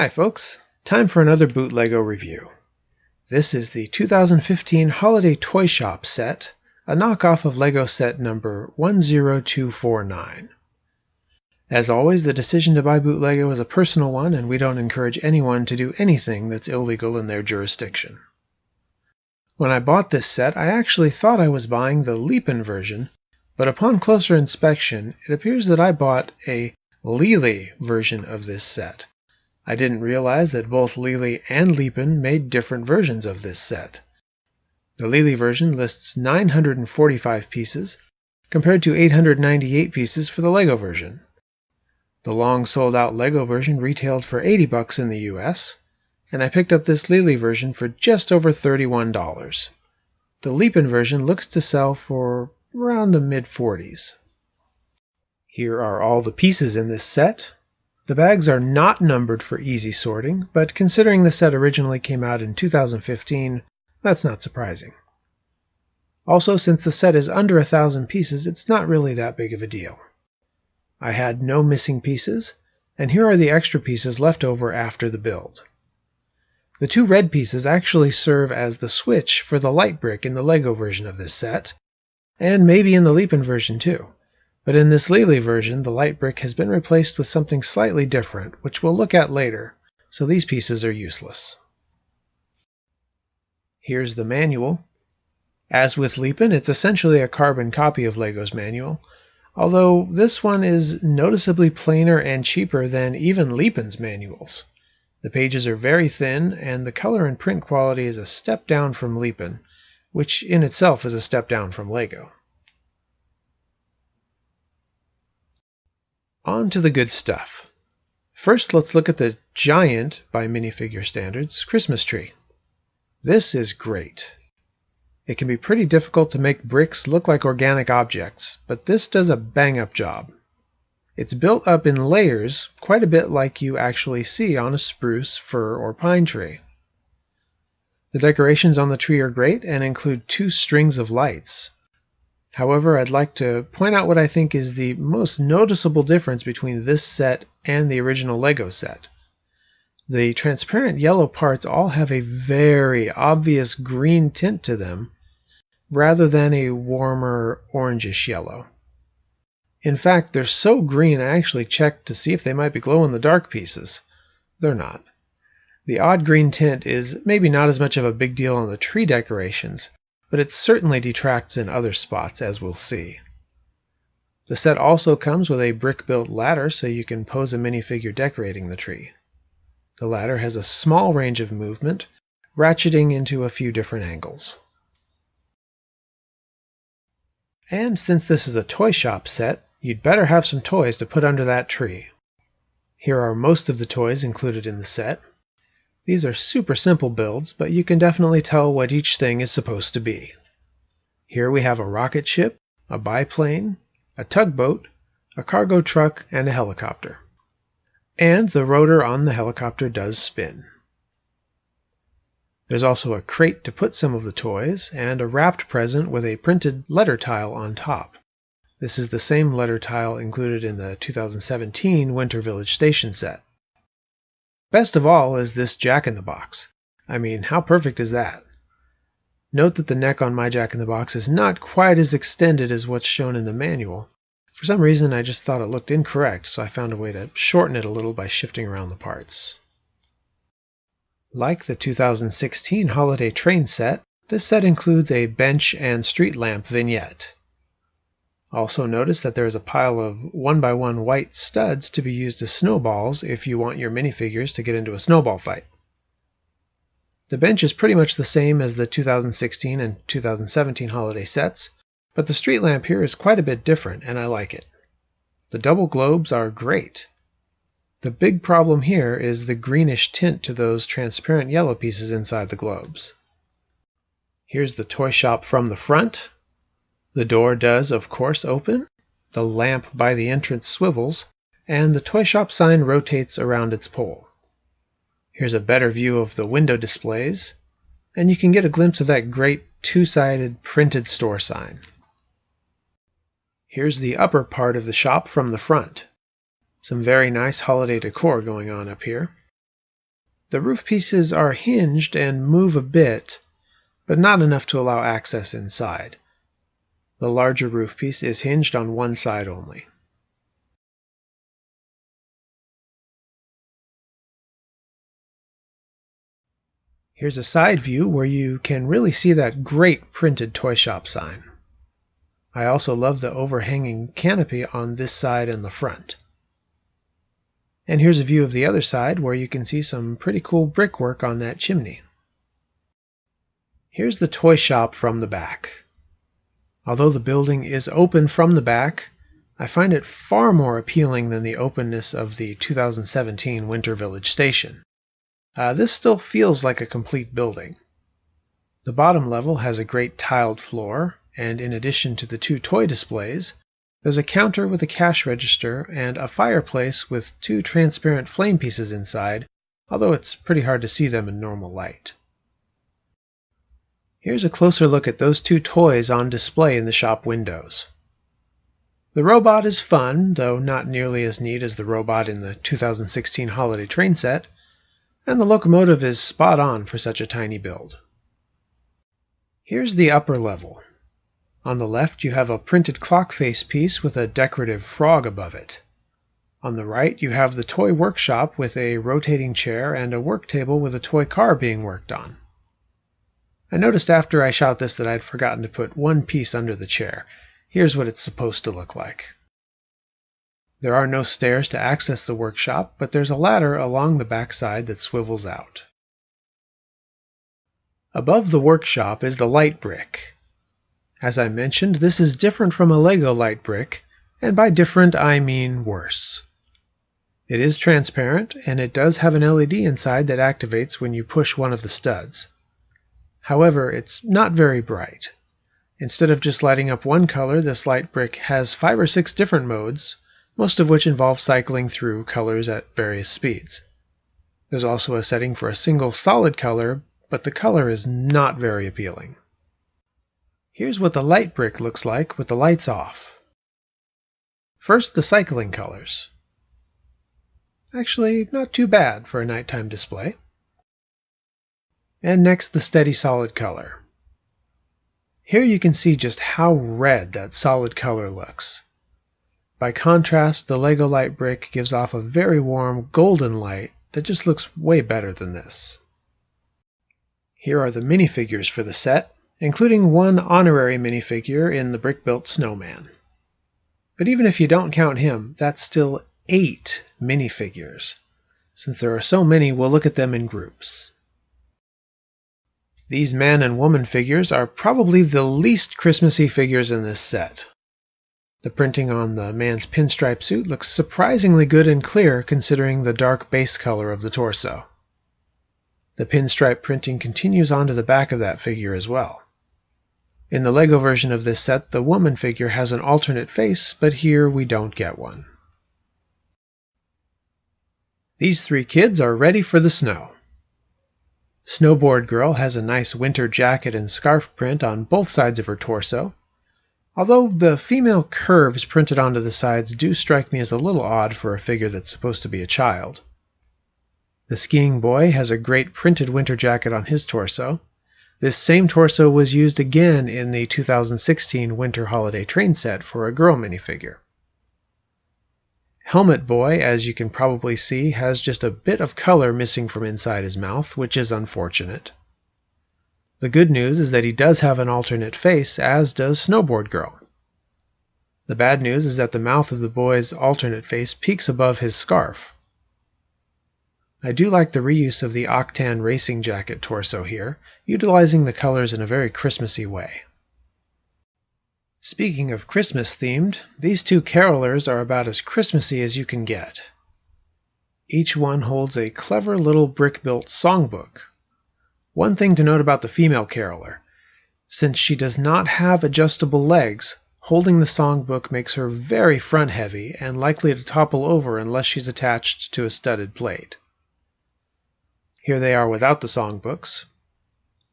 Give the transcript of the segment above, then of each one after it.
Hi folks, time for another BOOTLEGO review. This is the 2015 Holiday Toy Shop set, a knockoff of LEGO set number 10249. As always, the decision to buy BOOTLEGO is a personal one, and we don't encourage anyone to do anything that's illegal in their jurisdiction. When I bought this set, I actually thought I was buying the Lepin version, but upon closer inspection, it appears that I bought a Lele version of this set. I didn't realize that both Lele and Lepin made different versions of this set. The Lele version lists 945 pieces, compared to 898 pieces for the LEGO version. The long sold-out LEGO version retailed for $80 in the US, and I picked up this Lele version for just over $31. The Lepin version looks to sell for around the mid-40s. Here are all the pieces in this set. The bags are not numbered for easy sorting, but considering the set originally came out in 2015, that's not surprising. Also, since the set is under 1,000 pieces, it's not really that big of a deal. I had no missing pieces, and here are the extra pieces left over after the build. The two red pieces actually serve as the switch for the light brick in the LEGO version of this set, and maybe in the Lepin version too. But in this Lele version, the light brick has been replaced with something slightly different, which we'll look at later, so these pieces are useless. Here's the manual. As with Lepin, it's essentially a carbon copy of LEGO's manual, although this one is noticeably plainer and cheaper than even Lepin's manuals. The pages are very thin, and the color and print quality is a step down from Lepin, which in itself is a step down from LEGO. On to the good stuff. First, let's look at the giant, by minifigure standards, Christmas tree. This is great. It can be pretty difficult to make bricks look like organic objects, but this does a bang-up job. It's built up in layers, quite a bit like you actually see on a spruce, fir, or pine tree. The decorations on the tree are great and include 2 strings of lights. However, I'd like to point out what I think is the most noticeable difference between this set and the original LEGO set. The transparent yellow parts all have a very obvious green tint to them, rather than a warmer orangish yellow. In fact, they're so green I actually checked to see if they might be glow-in-the-dark pieces. They're not. The odd green tint is maybe not as much of a big deal on the tree decorations, but it certainly detracts in other spots, as we'll see. The set also comes with a brick-built ladder so you can pose a minifigure decorating the tree. The ladder has a small range of movement, ratcheting into a few different angles. And since this is a toy shop set, you'd better have some toys to put under that tree. Here are most of the toys included in the set. These are super simple builds, but you can definitely tell what each thing is supposed to be. Here we have a rocket ship, a biplane, a tugboat, a cargo truck, and a helicopter. And the rotor on the helicopter does spin. There's also a crate to put some of the toys, and a wrapped present with a printed letter tile on top. This is the same letter tile included in the 2017 Winter Village Station set. Best of all is this Jack-in-the-Box. I mean, how perfect is that? Note that the neck on my Jack-in-the-Box is not quite as extended as what's shown in the manual. For some reason I just thought it looked incorrect, so I found a way to shorten it a little by shifting around the parts. Like the 2016 Holiday Train set, this set includes a bench and street lamp vignette. Also notice that there is a pile of 1x1 white studs to be used as snowballs if you want your minifigures to get into a snowball fight. The bench is pretty much the same as the 2016 and 2017 holiday sets, but the street lamp here is quite a bit different, and I like it. The double globes are great. The big problem here is the greenish tint to those transparent yellow pieces inside the globes. Here's the toy shop from the front. The door does, of course, open, the lamp by the entrance swivels, and the toy shop sign rotates around its pole. Here's a better view of the window displays, and you can get a glimpse of that great 2-sided printed store sign. Here's the upper part of the shop from the front. Some very nice holiday decor going on up here. The roof pieces are hinged and move a bit, but not enough to allow access inside. The larger roof piece is hinged on one side only. Here's a side view where you can really see that great printed toy shop sign. I also love the overhanging canopy on this side and the front. And here's a view of the other side where you can see some pretty cool brickwork on that chimney. Here's the toy shop from the back. Although the building is open from the back, I find it far more appealing than the openness of the 2017 Winter Village station. This still feels like a complete building. The bottom level has a great tiled floor, and in addition to the two toy displays, there's a counter with a cash register and a fireplace with two transparent flame pieces inside, although it's pretty hard to see them in normal light. Here's a closer look at those two toys on display in the shop windows. The robot is fun, though not nearly as neat as the robot in the 2016 holiday train set, and the locomotive is spot on for such a tiny build. Here's the upper level. On the left you have a printed clock face piece with a decorative frog above it. On the right you have the toy workshop with a rotating chair and a work table with a toy car being worked on. I noticed after I shot this that I'd forgotten to put one piece under the chair. Here's what it's supposed to look like. There are no stairs to access the workshop, but there's a ladder along the back side that swivels out. Above the workshop is the light brick. As I mentioned, this is different from a Lego light brick, and by different I mean worse. It is transparent, and it does have an LED inside that activates when you push one of the studs. However, it's not very bright. Instead of just lighting up one color, this light brick has 5 or 6 different modes, most of which involve cycling through colors at various speeds. There's also a setting for a single solid color, but the color is not very appealing. Here's what the light brick looks like with the lights off. First, the cycling colors. Actually, not too bad for a nighttime display. And next, the steady solid color. Here you can see just how red that solid color looks. By contrast, the Lego light brick gives off a very warm golden light that just looks way better than this. Here are the minifigures for the set, including one honorary minifigure in the brick-built snowman. But even if you don't count him, that's still 8 minifigures. Since there are so many, we'll look at them in groups. These man and woman figures are probably the least Christmassy figures in this set. The printing on the man's pinstripe suit looks surprisingly good and clear considering the dark base color of the torso. The pinstripe printing continues onto the back of that figure as well. In the Lego version of this set, the woman figure has an alternate face, but here we don't get one. These 3 kids are ready for the snow. Snowboard Girl has a nice winter jacket and scarf print on both sides of her torso, although the female curves printed onto the sides do strike me as a little odd for a figure that's supposed to be a child. The skiing boy has a great printed winter jacket on his torso. This same torso was used again in the 2016 Winter Holiday Train set for a girl minifigure. Helmet Boy, as you can probably see, has just a bit of color missing from inside his mouth, which is unfortunate. The good news is that he does have an alternate face, as does Snowboard Girl. The bad news is that the mouth of the boy's alternate face peeks above his scarf. I do like the reuse of the Octan racing jacket torso here, utilizing the colors in a very Christmassy way. Speaking of Christmas-themed, these 2 carolers are about as Christmassy as you can get. Each one holds a clever little brick-built songbook. One thing to note about the female caroler: since she does not have adjustable legs, holding the songbook makes her very front-heavy and likely to topple over unless she's attached to a studded plate. Here they are without the songbooks.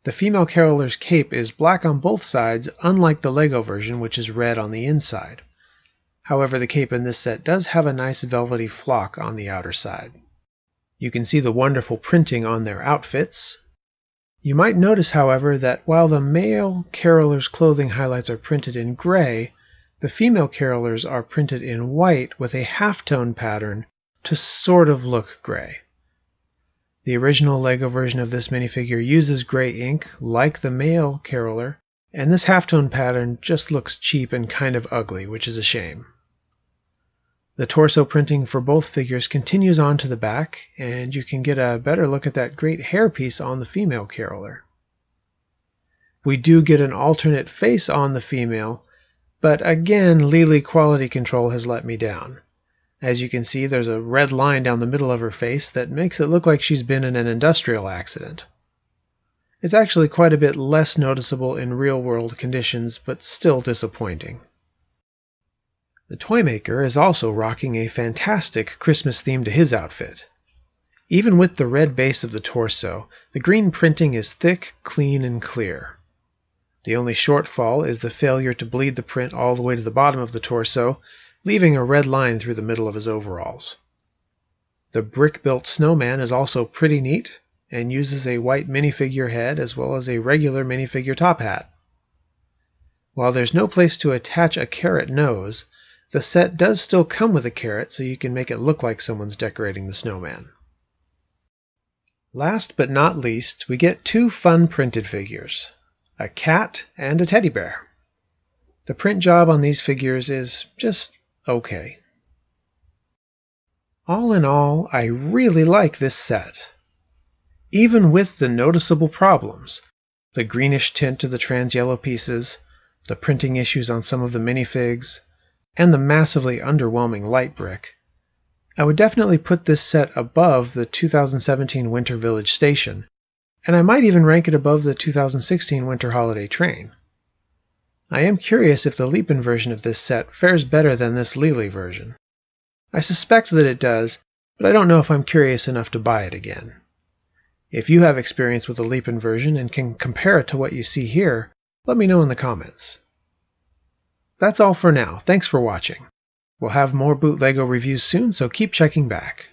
The female caroler's cape is black on both sides, unlike the Lego version, which is red on the inside. However, the cape in this set does have a nice velvety flock on the outer side. You can see the wonderful printing on their outfits. You might notice, however, that while the male carolers' clothing highlights are printed in gray, the female carolers are printed in white with a halftone pattern to sort of look gray. The original LEGO version of this minifigure uses gray ink like the male caroler, and this halftone pattern just looks cheap and kind of ugly, which is a shame. The torso printing for both figures continues on to the back, and you can get a better look at that great hairpiece on the female caroler. We do get an alternate face on the female, but again, Lele quality control has let me down. As you can see, there's a red line down the middle of her face that makes it look like she's been in an industrial accident. It's actually quite a bit less noticeable in real-world conditions, but still disappointing. The toy maker is also rocking a fantastic Christmas theme to his outfit. Even with the red base of the torso, the green printing is thick, clean, and clear. The only shortfall is the failure to bleed the print all the way to the bottom of the torso, leaving a red line through the middle of his overalls. The brick-built snowman is also pretty neat, and uses a white minifigure head as well as a regular minifigure top hat. While there's no place to attach a carrot nose, the set does still come with a carrot, so you can make it look like someone's decorating the snowman. Last but not least, we get two fun printed figures, a cat and a teddy bear. The print job on these figures is just okay. All in all, I really like this set. Even with the noticeable problems, the greenish tint to the trans yellow pieces, the printing issues on some of the minifigs, and the massively underwhelming light brick, I would definitely put this set above the 2017 Winter Village Station, and I might even rank it above the 2016 Winter Holiday Train. I am curious if the Lepin version of this set fares better than this Lele version. I suspect that it does, but I don't know if I'm curious enough to buy it again. If you have experience with the Lepin version and can compare it to what you see here, let me know in the comments. That's all for now. Thanks for watching. We'll have more BOOTLEGO reviews soon, so keep checking back.